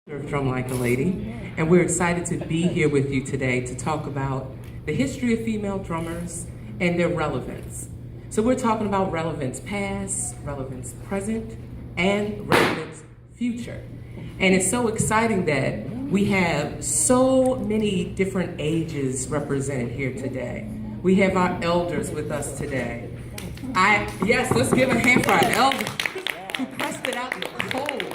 Of Drum Like a Lady, and we're excited to be here with you today to talk about the history of female drummers and their relevance. So we're talking about relevance past, relevance present, and relevance future. And it's so exciting that we have so many different ages represented here today. We have our elders with us today. Yes, let's give a hand for our elders who pressed it out in the cold.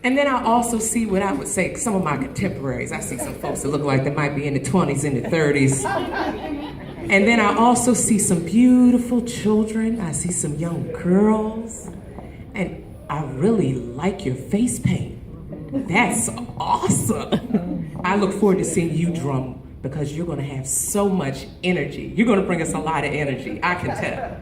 And then I also see what I would say, some of my contemporaries. I see some folks that look like they might be in the 20s and the 30s. And then I also see some beautiful children. I see some young girls. And I really like your face paint. That's awesome. I look forward to seeing you drum because you're gonna have so much energy. You're gonna bring us a lot of energy, I can tell.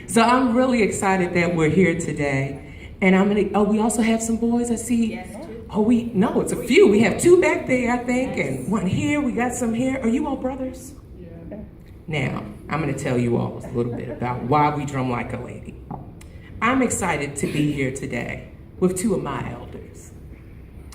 So I'm really excited that we're here today. And we also have some boys, I see. Yes, two. No, it's a few. We have two back there, I think, and one here. We got some here. Are you all brothers? Yeah. Now, I'm gonna tell you all a little bit about why we drum like a lady. I'm excited to be here today with two of my elders.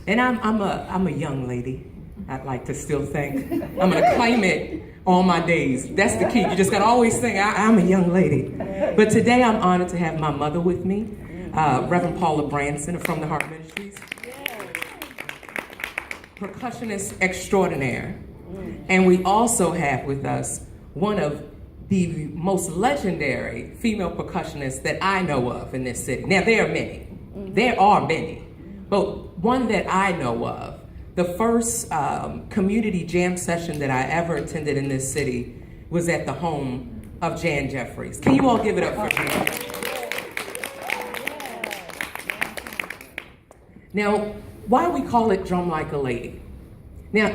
And I'm a young lady, I'd like to still think. I'm gonna claim it all my days. That's the key. You just gotta always think, I'm a young lady. But today I'm honored to have my mother with me. Reverend Paula Branson from the Heart Ministries, percussionist extraordinaire. And we also have with us one of the most legendary female percussionists that I know of in this city. Now, there are many, but one that I know of, the first community jam session that I ever attended in this city was at the home of Jan Jeffries. Can you all give it up for Jan? Now, why we call it Drum Like a Lady? Now,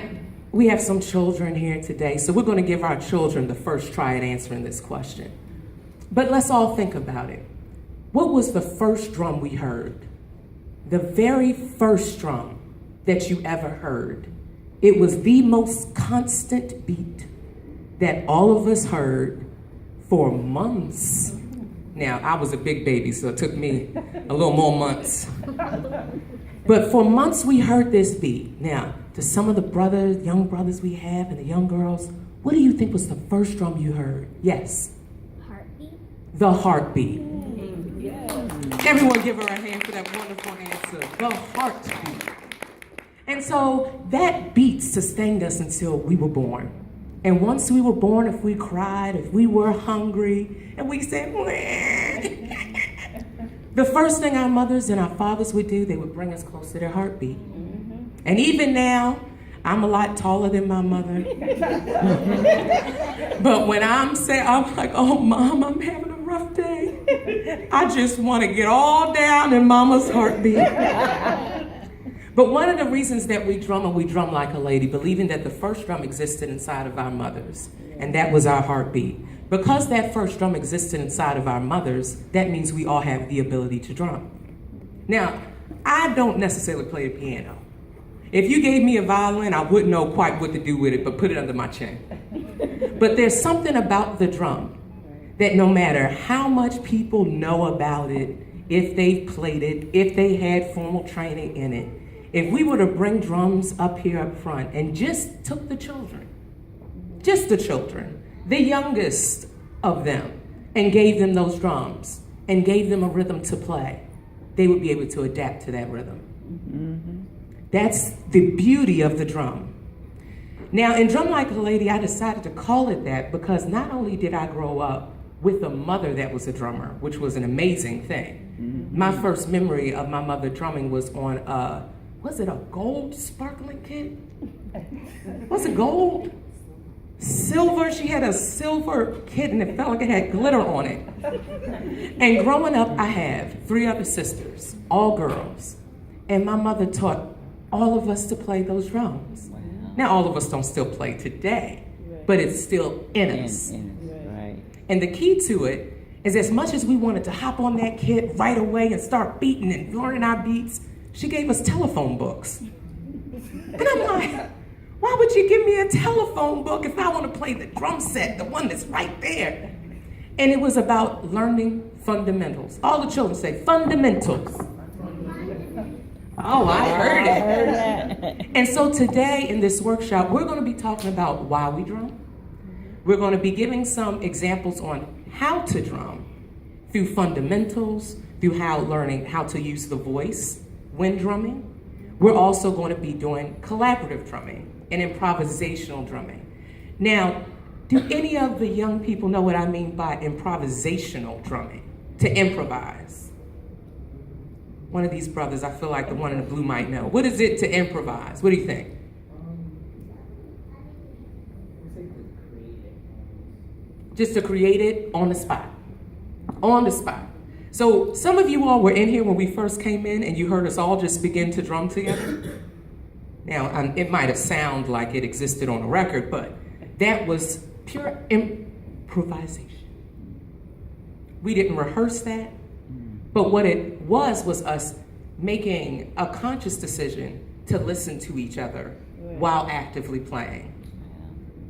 we have some children here today, so we're going to give our children the first try at answering this question. But let's all think about it. What was the first drum we heard? The very first drum that you ever heard. It was the most constant beat that all of us heard for months. Now, I was a big baby, so it took me a little more months. But for months we heard this beat. Now, to some of the young brothers we have and the young girls, what do you think was the first drum you heard? Yes? Heartbeat. The heartbeat. Yes. Everyone give her a hand for that wonderful answer. The heartbeat. And so that beat sustained us until we were born. And once we were born, if we cried, if we were hungry, and we said, the first thing our mothers and our fathers would do, they would bring us close to their heartbeat. Mm-hmm. And even now, I'm a lot taller than my mother. But when I'm like, oh, Mom, I'm having a rough day. I just want to get all down in Mama's heartbeat. But one of the reasons that we drum like a lady, believing that the first drum existed inside of our mothers, and that was our heartbeat. Because that first drum existed inside of our mothers, that means we all have the ability to drum. Now, I don't necessarily play the piano. If you gave me a violin, I wouldn't know quite what to do with it, but put it under my chin. But there's something about the drum that no matter how much people know about it, if they played it, if they had formal training in it, if we were to bring drums up here up front and just took the children, the youngest of them, and gave them those drums and gave them a rhythm to play, they would be able to adapt to that rhythm. Mm-hmm. That's the beauty of the drum. Now, in Drum Like a Lady, I decided to call it that because not only did I grow up with a mother that was a drummer, which was an amazing thing. Mm-hmm. My first memory of my mother drumming was on was it a gold sparkling kit? Was it gold? Silver, she had a silver kit and it felt like it had glitter on it. And growing up, I have 3 other sisters, all girls. And my mother taught all of us to play those drums. Wow. Now, all of us don't still play today, but it's still in us. Right. And the key to it is as much as we wanted to hop on that kit right away and start beating and learning our beats, she gave us telephone books. And I'm like, why would you give me a telephone book if I want to play the drum set, the one that's right there? And it was about learning fundamentals. All the children say fundamentals. Oh, I heard it. And so today in this workshop, we're going to be talking about why we drum. We're going to be giving some examples on how to drum through fundamentals, through learning how to use the voice when drumming. We're also going to be doing collaborative drumming and improvisational drumming. Now, do any of the young people know what I mean by improvisational drumming? To improvise. One of these brothers, I feel like the one in the blue might know. What is it to improvise? What do you think? Just to create it on the spot. On the spot. So some of you all were in here when we first came in and you heard us all just begin to drum together. Now, it might have sounded like it existed on a record, but that was pure improvisation. We didn't rehearse that, but what it was us making a conscious decision to listen to each other while actively playing.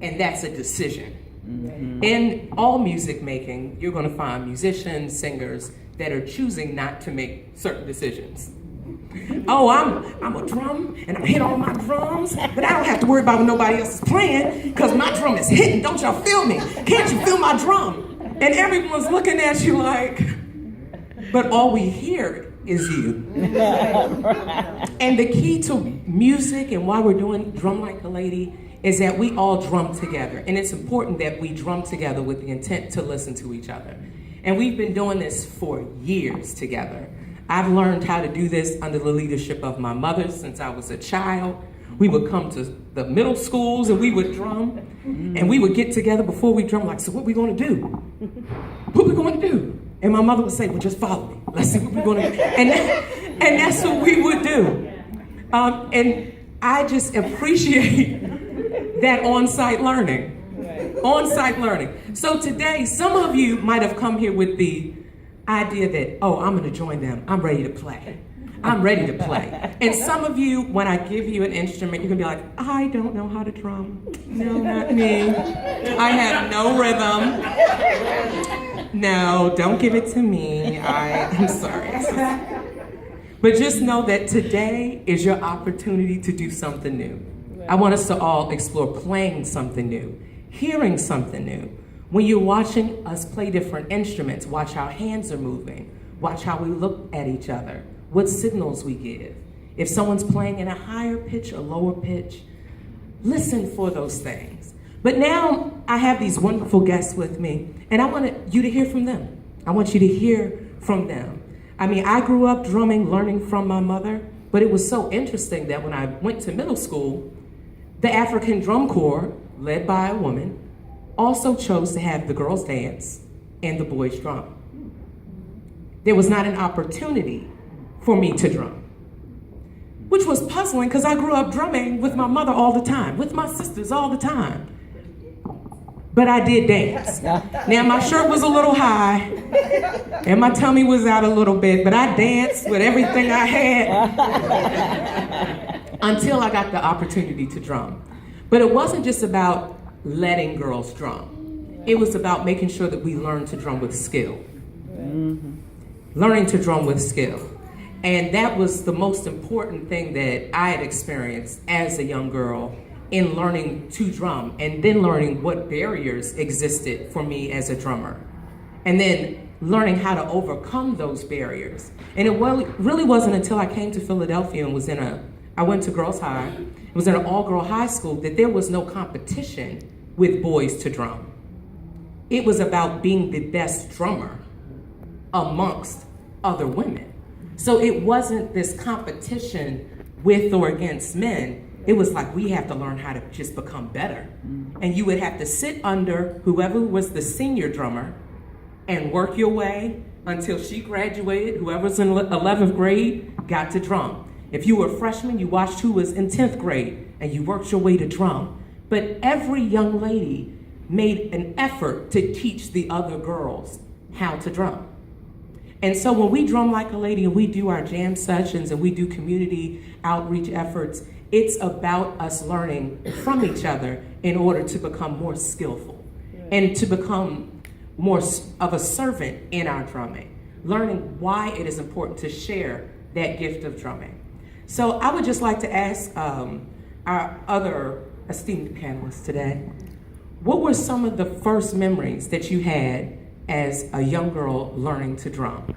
And that's a decision. Mm-hmm. In all music making, you're going to find musicians, singers that are choosing not to make certain decisions. Oh, I'm a drum, and I hit all my drums, but I don't have to worry about what nobody else is playing, because my drum is hitting. Don't y'all feel me? Can't you feel my drum? And everyone's looking at you like, but all we hear is you. And the key to music and why we're doing Drum Like a Lady is that we all drum together. And it's important that we drum together with the intent to listen to each other. And we've been doing this for years together. I've learned how to do this under the leadership of my mother since I was a child. We would come to the middle schools and we would drum. And we would get together before we drum, like, so what we gonna do? What we gonna do? And my mother would say, well, just follow me. Let's see what we're gonna do. And that's what we would do. And I just appreciate that on-site learning. On-site learning. So today, some of you might have come here with the idea that, oh, I'm gonna join them. I'm ready to play. I'm ready to play. And some of you, when I give you an instrument, you're gonna be like, I don't know how to drum. No, not me. I have no rhythm. No, don't give it to me. I'm sorry. But just know that today is your opportunity to do something new. I want us to all explore playing something new, hearing something new. When you're watching us play different instruments, watch how hands are moving, watch how we look at each other, what signals we give. If someone's playing in a higher pitch or lower pitch, listen for those things. But now I have these wonderful guests with me, and I want you to hear from them. I want you to hear from them. I mean, I grew up drumming, learning from my mother, but it was so interesting that when I went to middle school, the African Drum Corps, led by a woman, also chose to have the girls dance and the boys drum. There was not an opportunity for me to drum, which was puzzling because I grew up drumming with my mother all the time, with my sisters all the time. But I did dance. Now my shirt was a little high and my tummy was out a little bit, but I danced with everything I had until I got the opportunity to drum. But it wasn't just about letting girls drum. It was about making sure that we learned to drum with skill. Mm-hmm. Learning to drum with skill. And that was the most important thing that I had experienced as a young girl in learning to drum, and then learning what barriers existed for me as a drummer. And then learning how to overcome those barriers. And it really wasn't until I came to Philadelphia and I went to Girls High, it was in an all-girl high school, that there was no competition with boys to drum. It was about being the best drummer amongst other women. So it wasn't this competition with or against men. It was like, we have to learn how to just become better. And you would have to sit under whoever was the senior drummer and work your way until she graduated. Whoever's in 11th grade got to drum. If you were a freshman, you watched who was in 10th grade and you worked your way to drum. But every young lady made an effort to teach the other girls how to drum. And so when we drum like a lady and we do our jam sessions and we do community outreach efforts, it's about us learning from each other in order to become more skillful and to become more of a servant in our drumming, learning why it is important to share that gift of drumming. So I would just like to ask our other esteemed panelists today, what were some of the first memories that you had as a young girl learning to drum?